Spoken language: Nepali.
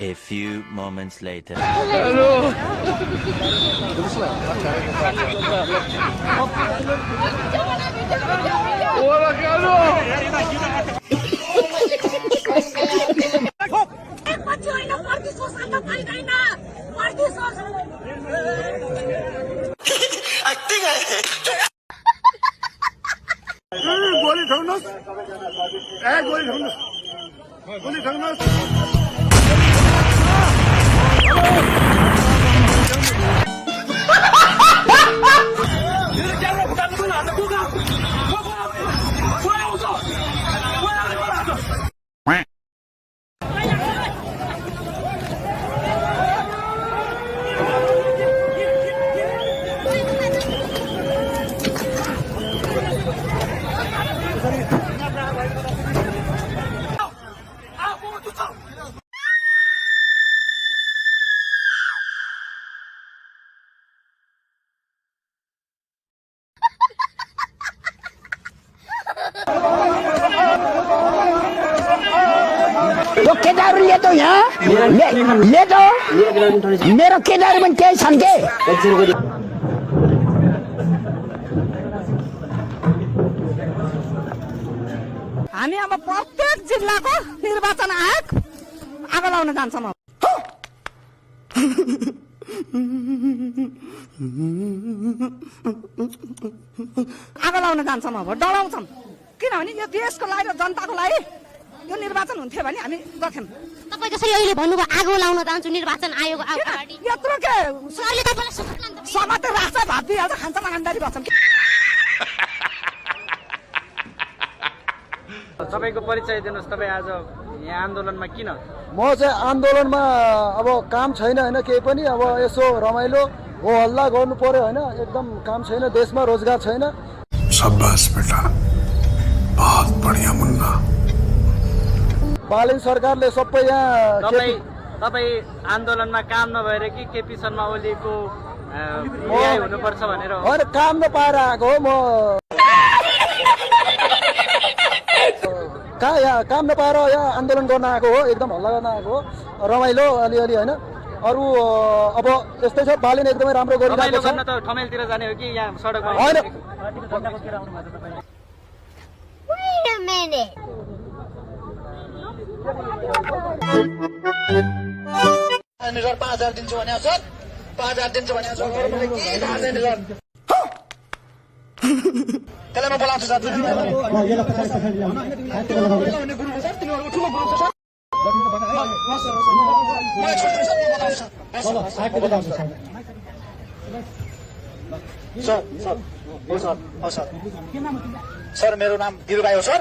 A few moments later. Hello. Hola, Carlos. गोली ठाउनुहोस् गोली ठाउनुहोस् गोली ठाउनुहोस् वो केदार ले तो यहाँ ले तो मेरो केदार पनि त्यही छन् के हामी अब प्रत्येक जिल्लाको निर्वाचन आयोग आगो लाउन जान्छौँ आगो लाउन जान्छौँ अब डराउँछौँ किनभने यो देशको लागि र जनताको लागि यो निर्वाचन हुन्थ्यो भने हामी गर्थ्यौँ। तपाईँ जसरी अहिले भन्नुभयो आगो लाउन जान्छु निर्वाचन आयोग यत्रो के सरले तपाईलाई समातेर राख्छ भात दिइहाल्छ खान्छ लगानदारी गर्छौँ। तपाईको परिचय दिनुस्, तपाईँ आज यहाँ आन्दोलनमा किन? म चाहिँ आन्दोलनमा अब काम छैन हैन केही पनि, अब यसो रमाइलो हो हल्ला गर्नु पर्यो हैन, एकदम काम छैन देशमा, रोजगार छैन। शाबाश बेटा, बहुत बढिया मुन्ना। बालिन सरकारले सबै यहाँ तपाईँ आन्दोलनमा काम नभएर कि केपी शर्मा ओलीको न्याय हुनुपर्छ भनेर हैन काम नपाएर आएको हो। म कहाँ यहाँ काम नपाएर यहाँ आन्दोलन गर्न आएको हो, एकदम हल्ला गर्न आएको हो, रमाइलो अलिअलि होइन। अरू अब यस्तै छ, बालिन एकदमै राम्रो गरिरहेको छ। त ठमेलतिर जाने हो कि यहाँ सडकमा? होइन Wait a minute. सर 5000 दिन्छु भने सर 5000 दिन्छु भने सर त्यसलाई म बोलाउँछु सर। सर मेरो नाम गिरुबाई हो सर।